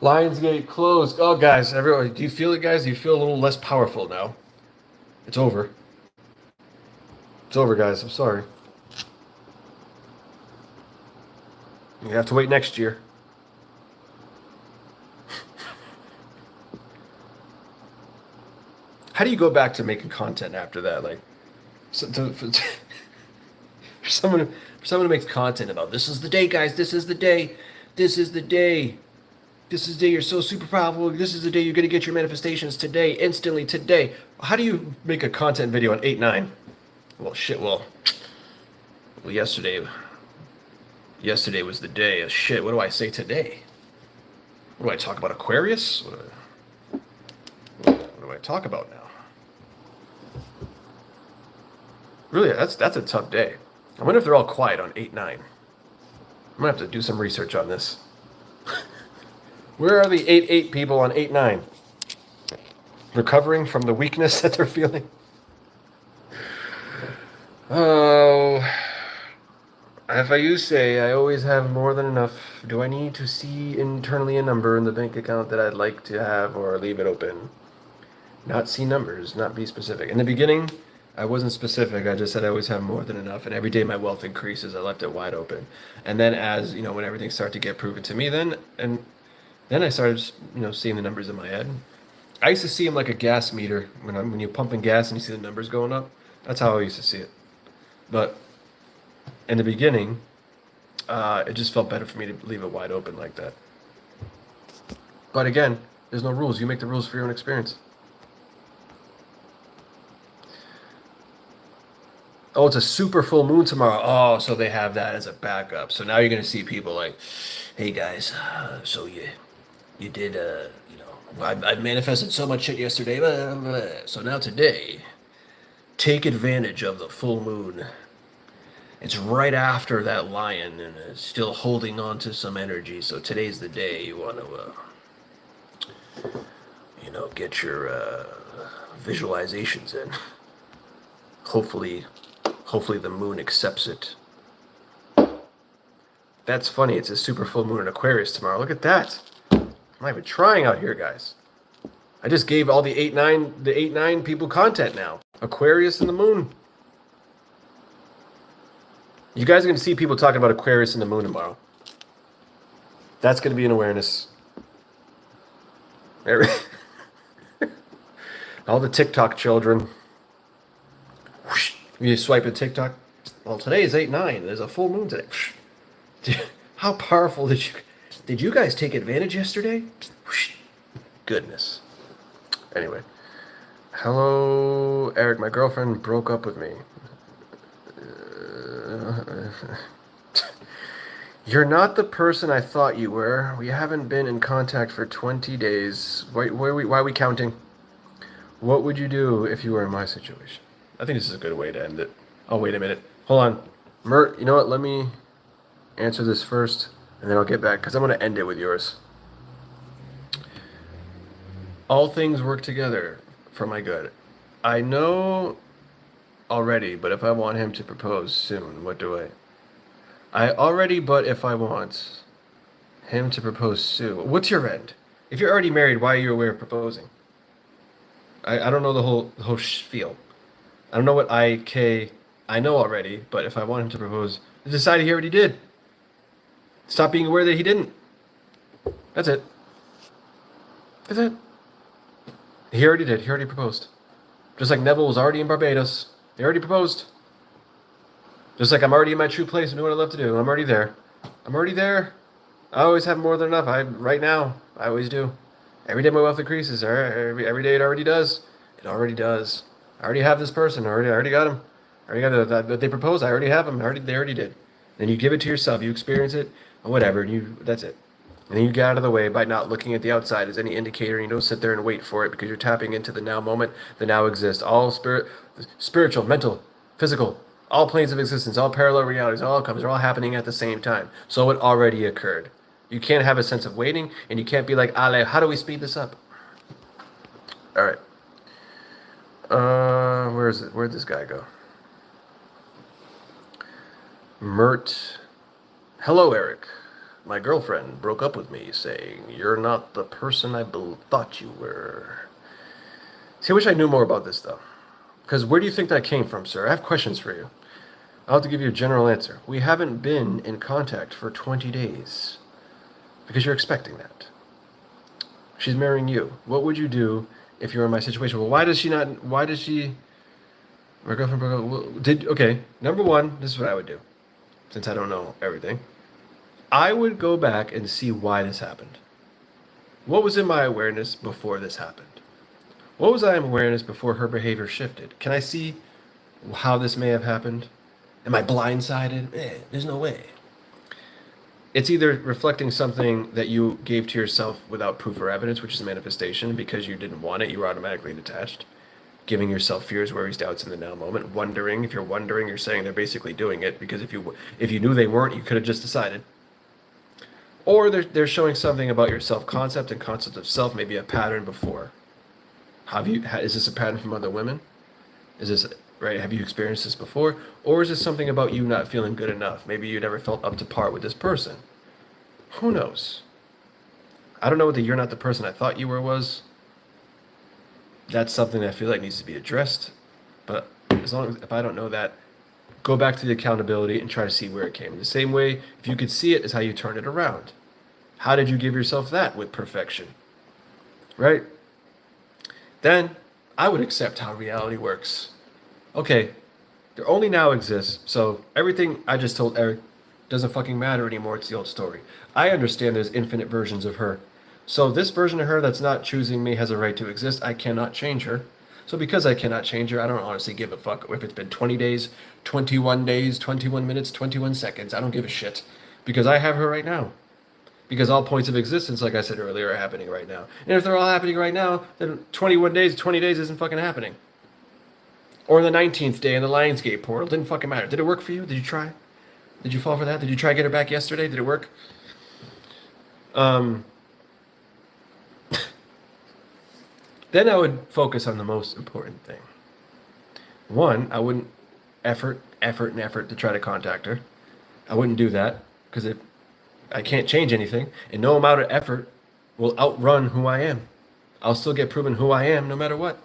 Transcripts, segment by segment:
Lionsgate closed. Oh, guys, everyone, do you feel it, guys? Do you feel a little less powerful now? It's over. It's over, guys. I'm sorry. You have to wait next year. How do you go back to making content after that? Like, so for someone who makes content about this is the day, guys. This is the day. This is the day. This is the day you're so super powerful. This is the day you're gonna get your manifestations today, instantly today. How do you make a content video on 8/9? Well, shit. Well, yesterday was the day. Shit. What do I say today? What do I talk about? Aquarius? What do I talk about now? Really, that's a tough day. I wonder if they're all quiet on 8/9. I'm gonna have to do some research on this. Where are the 8/8 people on 8/9? Recovering from the weakness that they're feeling? Oh, if I you say I always have more than enough, do I need to see internally a number in the bank account that I'd like to have or leave it open? Not see numbers, not be specific. In the beginning, I wasn't specific. I just said I always have more than enough, and every day my wealth increases. I left it wide open. And then as, when everything started to get proven to me, then I started, seeing the numbers in my head. I used to see them like a gas meter when you're pumping gas and you see the numbers going up. That's how I used to see it. But in the beginning, it just felt better for me to leave it wide open like that. But again, there's no rules. You make the rules for your own experience. Oh, it's a super full moon tomorrow. Oh, so they have that as a backup. So now you're gonna see people like, "Hey guys, so you did I manifested so much shit yesterday, blah, blah, blah. So now today, take advantage of the full moon. It's right after that lion and it's still holding on to some energy. So today's the day you want to, get your visualizations in. Hopefully, hopefully the moon accepts it. That's funny. It's a super full moon in Aquarius tomorrow. Look at that. I'm not even trying out here, guys. I just gave all the 8/9 people content now. Aquarius and the moon. You guys are going to see people talking about Aquarius and the moon tomorrow. That's going to be an awareness. All the TikTok children. You swipe a TikTok. Well, today is 8/9. There's a full moon today. How powerful did you guys take advantage yesterday? Goodness. Anyway. Hello, Eric. My girlfriend broke up with me. You're not the person I thought you were. We haven't been in contact for 20 days. Why are we counting? What would you do if you were in my situation? I think this is a good way to end it. Oh, wait a minute. Hold on. Mert, you know what? Let me answer this first, and then I'll get back, because I'm going to end it with yours. All things work together for my good. I know already, but if I want him to propose soon, what do I... I already, but if I want him to propose soon. What's your end? If you're already married, why are you aware of proposing? I don't know the whole spiel. I don't know what I know already, but if I want him to propose, I decided he already did. Stop being aware that he didn't. That's it. That's it. He already did. He already proposed. Just like Neville was already in Barbados. They already proposed. Just like I'm already in my true place and doing what I love to do. I'm already there. I'm already there. I always have more than enough. Right now, I always do. Every day my wealth increases. Every day it already does. It already does. I already have this person. I already got him. I already got what they proposed. I already have them. They already did. Then you give it to yourself. You experience it, or whatever, and that's it. And then you get out of the way by not looking at the outside as any indicator. And you don't sit there and wait for it because you're tapping into the now moment. The now exists. All spiritual, mental, physical, all planes of existence, all parallel realities, all outcomes are all happening at the same time. So it already occurred. You can't have a sense of waiting, and you can't be like, Ale, how do we speed this up? All right. Where is it? Where'd this guy go? Mert. Hello, Eric. my girlfriend broke up with me, saying, "You're not the person I thought you were." See, I wish I knew more about this, though. Because where do you think that came from, sir? I have questions for you. I'll have to give you a general answer. We haven't been in contact for 20 days. Because you're expecting that. She's marrying you. What would you do if you were in my situation? Well, why does she... My girlfriend broke up... Well, okay, number one, this is what I would do. Since I don't know everything. I would go back and see why this happened. What was in my awareness before this happened? What was I in awareness before her behavior shifted? Can I see how this may have happened? Am I blindsided? There's no way. It's either reflecting something that you gave to yourself without proof or evidence, which is manifestation, because you didn't want it, you were automatically detached. Giving yourself fears, worries, doubts in the now moment. Wondering. If you're wondering, you're saying they're basically doing it, because if you knew they weren't, you could have just decided. Or they're showing something about your self-concept and concept of self, maybe a pattern before. Is this a pattern from other women? Is this, right, have you experienced this before? Or is this something about you not feeling good enough? Maybe you never felt up to par with this person. Who knows? I don't know what the "you're not the person I thought you were" was. That's something that I feel like needs to be addressed. But if I don't know that, go back to the accountability and try to see where it came. The same way, if you could see it, is how you turn it around. How did you give yourself that with perfection? Right? Then I would accept how reality works. Okay, there only now exists, so everything I just told Eric doesn't fucking matter anymore. It's the old story. I understand there's infinite versions of her. So this version of her that's not choosing me has a right to exist. I cannot change her. So because I cannot change her, I don't honestly give a fuck if it's been 20 days, 21 days, 21 minutes, 21 seconds. I don't give a shit. Because I have her right now. Because all points of existence, like I said earlier, are happening right now. And if they're all happening right now, then 21 days, 20 days isn't fucking happening. Or the 19th day in the Lionsgate portal. Didn't fucking matter. Did it work for you? Did you try? Did you fall for that? Did you try to get her back yesterday? Did it work? Then I would focus on the most important thing. One, I wouldn't effort to try to contact her. I wouldn't do that because I can't change anything, and no amount of effort will outrun who I am. I'll still get proven who I am no matter what.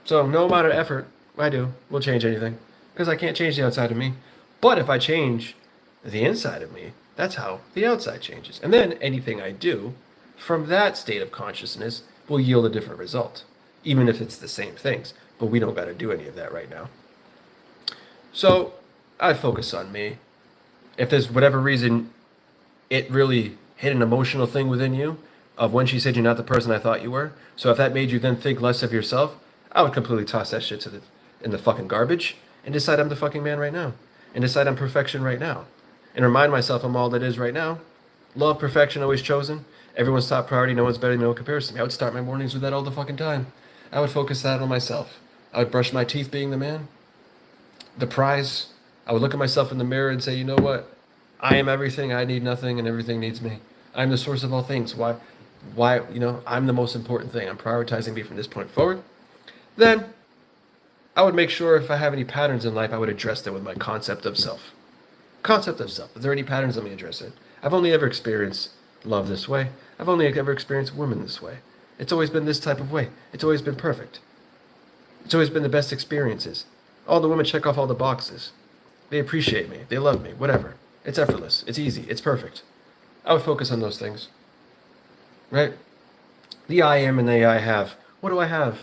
So no amount of effort I do will change anything because I can't change the outside of me. But if I change the inside of me, that's how the outside changes. And then anything I do from that state of consciousness will yield a different result, even if it's the same things. But we don't got to do any of that right now. So I focus on me. If there's whatever reason it really hit an emotional thing within you of when she said you're not the person I thought you were, so if that made you then think less of yourself, I would completely toss that shit in the fucking garbage and decide I'm the fucking man right now. And decide I'm perfection right now. And remind myself I'm all that is right now. Love, perfection, always chosen. Everyone's top priority, no one's better, no comparison. I would start my mornings with that all the fucking time. I would focus that on myself. I would brush my teeth being the man. The prize. I would look at myself in the mirror and say, you know what? I am everything, I need nothing, and everything needs me. I'm the source of all things. Why, I'm the most important thing. I'm prioritizing me from this point forward. Then, I would make sure if I have any patterns in life, I would address them with my concept of self. Concept of self. If there are any patterns, let me address it. I've only ever experienced love this way. I've only ever experienced women this way. It's always been this type of way. It's always been perfect. It's always been the best experiences. All the women check off all the boxes. They appreciate me. They love me. Whatever. It's effortless. It's easy. It's perfect. I would focus on those things. Right? The I am and the I have. What do I have?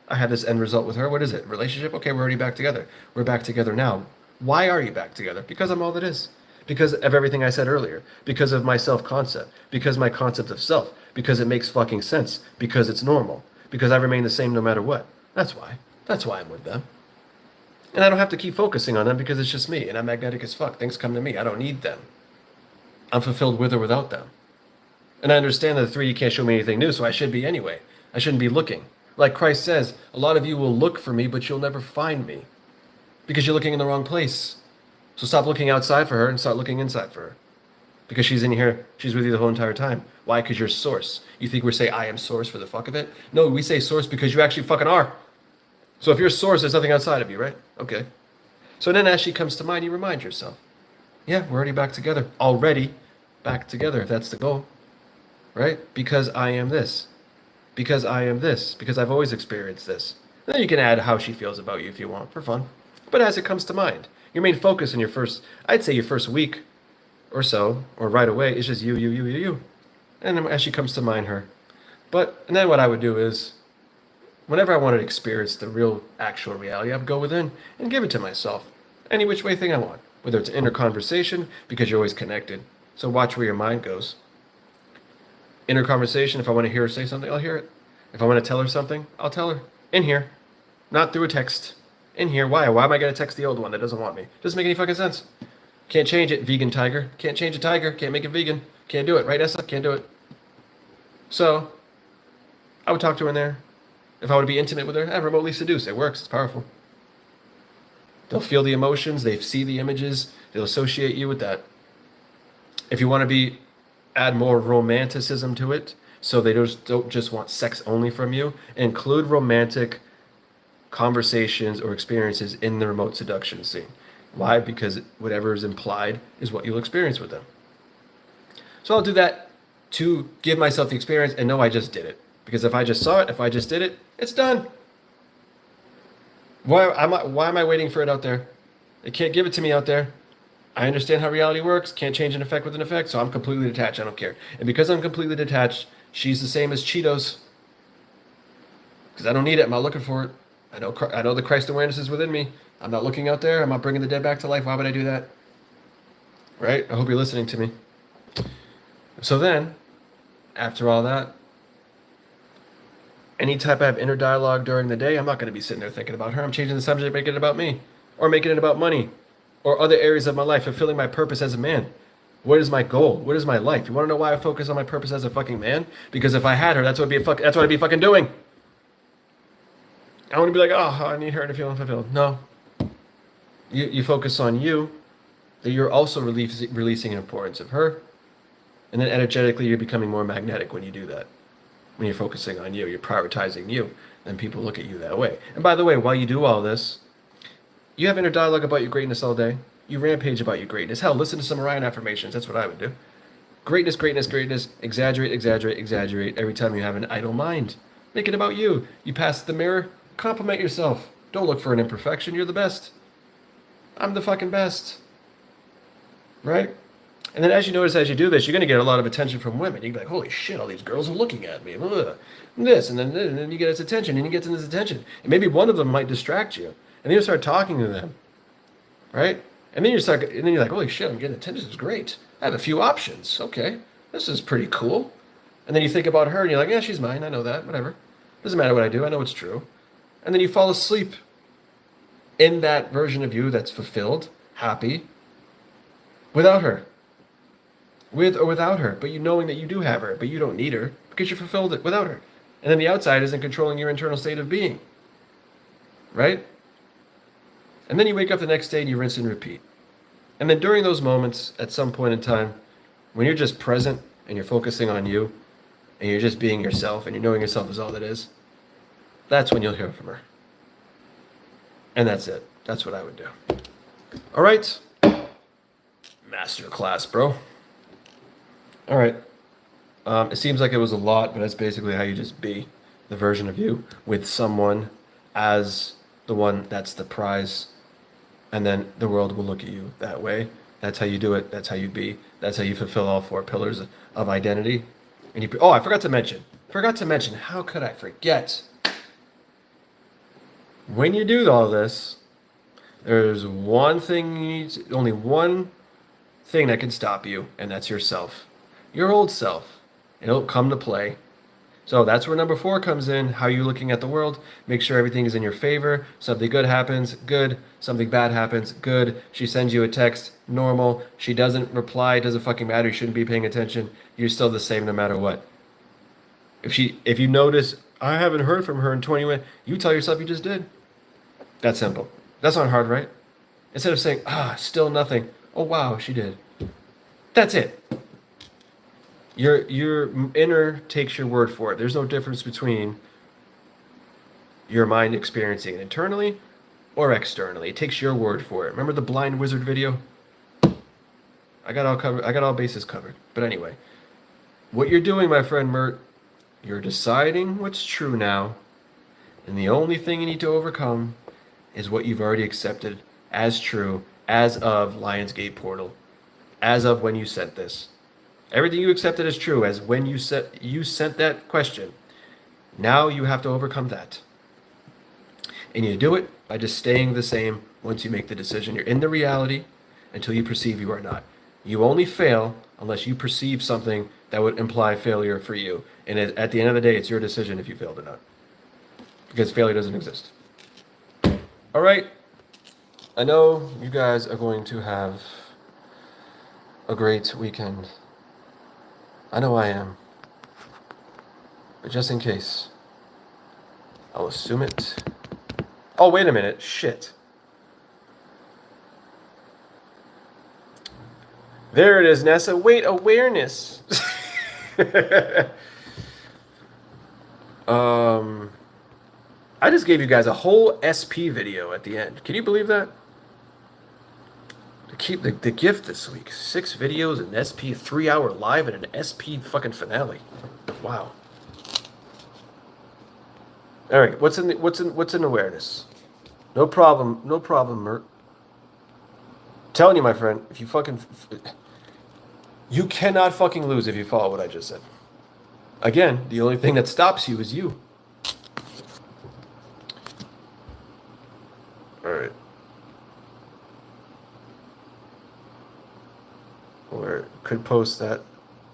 I have this end result with her. What is it? Relationship? Okay, we're already back together. We're back together now. Why are you back together? Because I'm all that is. Because of everything I said earlier. Because of my self-concept. Because my concept of self. Because it makes fucking sense. Because it's normal. Because I remain the same no matter what. That's why. That's why I'm with them. And I don't have to keep focusing on them because it's just me. And I'm magnetic as fuck. Things come to me. I don't need them. I'm fulfilled with or without them. And I understand that the 3D can't show me anything new, so I should be anyway. I shouldn't be looking. Like Christ says, a lot of you will look for me, but you'll never find me. Because you're looking in the wrong place. So stop looking outside for her and start looking inside for her. Because she's in here, she's with you the whole entire time. Why? Because you're source. You think we say I am source for the fuck of it? No, we say source because you actually fucking are. So if you're source, there's nothing outside of you, right? Okay. So then as she comes to mind, you remind yourself. Yeah, we're already back together. Already. back together if that's the goal, right? Because I am this. Because I am this. Because I've always experienced this. And then you can add how she feels about you if you want, for fun. But as it comes to mind, your main focus in your first, I'd say your first week or so, or right away, is just you. And then as she comes to mind, her. And then what I would do is, whenever I wanted to experience the real, actual reality, I'd go within and give it to myself. Any which way thing I want. Whether it's an inner conversation, because you're always connected. So watch where your mind goes. Inner conversation, if I want to hear her say something, I'll hear it. If I want to tell her something, I'll tell her. In here. Not through a text. In here. Why? Why am I going to text the old one that doesn't want me? Doesn't make any fucking sense. Can't change it, vegan tiger. Can't change a tiger. Can't make it vegan. Can't do it, right, Essa? Can't do it. So, I would talk to her in there. If I want to be intimate with her, I remotely seduce. It works. It's powerful. They'll feel the emotions. They see the images. They'll associate you with that. If you want to add more romanticism to it, so they don't just want sex only from you, include romantic conversations or experiences in the remote seduction scene. Why? Because whatever is implied is what you'll experience with them. So I'll do that to give myself the experience and know I just did it. Because if I just saw it, if I just did it, it's done. Why am I waiting for it out there? It can't give it to me out there. I understand how reality works. Can't change an effect with an effect, so I'm completely detached. I don't care. And because I'm completely detached, she's the same as Cheetos. Because I don't need it. I'm not looking for it. I know the Christ awareness is within me. I'm not looking out there. I'm not bringing the dead back to life. Why would I do that? Right? I hope you're listening to me. So then, after all that, any type of inner dialogue during the day, I'm not going to be sitting there thinking about her. I'm changing the subject, making it about me. Or making it about money. Or other areas of my life, fulfilling my purpose as a man. What is my goal? What is my life? You want to know why I focus on my purpose as a fucking man? Because if I had her, that's what I'd be fucking doing. I want to be like, oh, I need her to feel unfulfilled. No. You focus on you, that you're also releasing the importance of her. And then energetically, you're becoming more magnetic when you do that. When you're focusing on you, you're prioritizing you, then people look at you that way. And by the way, while you do all this, you have inner dialogue about your greatness all day. You rampage about your greatness. Hell, listen to some Orion affirmations. That's what I would do. Greatness, greatness, greatness. Exaggerate, exaggerate, exaggerate every time you have an idle mind. Make it about you. You pass the mirror, compliment yourself. Don't look for an imperfection. You're the best. I'm the fucking best. Right? And then as you notice, as you do this, you're going to get a lot of attention from women. You're like, holy shit, all these girls are looking at me. Ugh. This, and then you get its attention, and he gets in his attention. And maybe one of them might distract you. And then you start talking to them. Right? And then you're like, holy shit, I'm getting attention. This is great. I have a few options. Okay. This is pretty cool. And then you think about her, and you're like, yeah, she's mine. I know that. Whatever. Doesn't matter what I do. I know it's true. And then you fall asleep in that version of you that's fulfilled, happy, without her. With or without her, but you knowing that you do have her, but you don't need her because you fulfilled it without her. And then the outside isn't controlling your internal state of being. Right? And then you wake up the next day and you rinse and repeat. And then during those moments, at some point in time, when you're just present and you're focusing on you, and you're just being yourself, and you're knowing yourself is all that is, that's when you'll hear from her. And that's it. That's what I would do. All right. Masterclass, bro. All right. It seems like it was a lot, but that's basically how you just be the version of you with someone as the one that's the prize. And then the world will look at you that way. That's how you do it. That's how you be. That's how you fulfill all four pillars of identity. And I forgot to mention. How could I forget? When you do all this, there's one thing only one thing that can stop you, and that's yourself. Your old self. It'll come to play. So that's where number 4 comes in. How are you looking at the world? Make sure everything is in your favor. Something good happens, good. Something bad happens, good. She sends you a text, normal. She doesn't reply, it doesn't fucking matter. You shouldn't be paying attention. You're still the same no matter what. If you notice, I haven't heard from her in 20 minutes, you tell yourself you just did. That's simple. That's not hard, right? Instead of saying, still nothing. Oh, wow, she did. That's it. Your inner takes your word for it. There's no difference between your mind experiencing it internally or externally. It takes your word for it. Remember the blind wizard video? I got all covered. I got all bases covered. But anyway, what you're doing, my friend Mert, you're deciding what's true now, and the only thing you need to overcome is what you've already accepted as true as of Lionsgate Portal, as of when you sent this. Everything you accepted as true as when you sent that question. Now you have to overcome that. And you do it by just staying the same once you make the decision. You're in the reality until you perceive you are not. You only fail unless you perceive something that would imply failure for you. And at the end of the day, it's your decision if you failed or not. Because failure doesn't exist. All right. I know you guys are going to have a great weekend. I know I am. But just in case, I'll assume it. Oh, wait a minute. Shit. There it is, Nessa. Wait, awareness. I just gave you guys a whole SP video at the end. Can you believe that? To keep the gift this week. 6 videos, an SP 3-hour live, and an SP fucking finale. Wow. All right, what's in awareness? No problem, Mert. Telling you, my friend, if you fucking, you cannot fucking lose if you follow what I just said. Again, the only thing that stops you is you. All right. Or could post that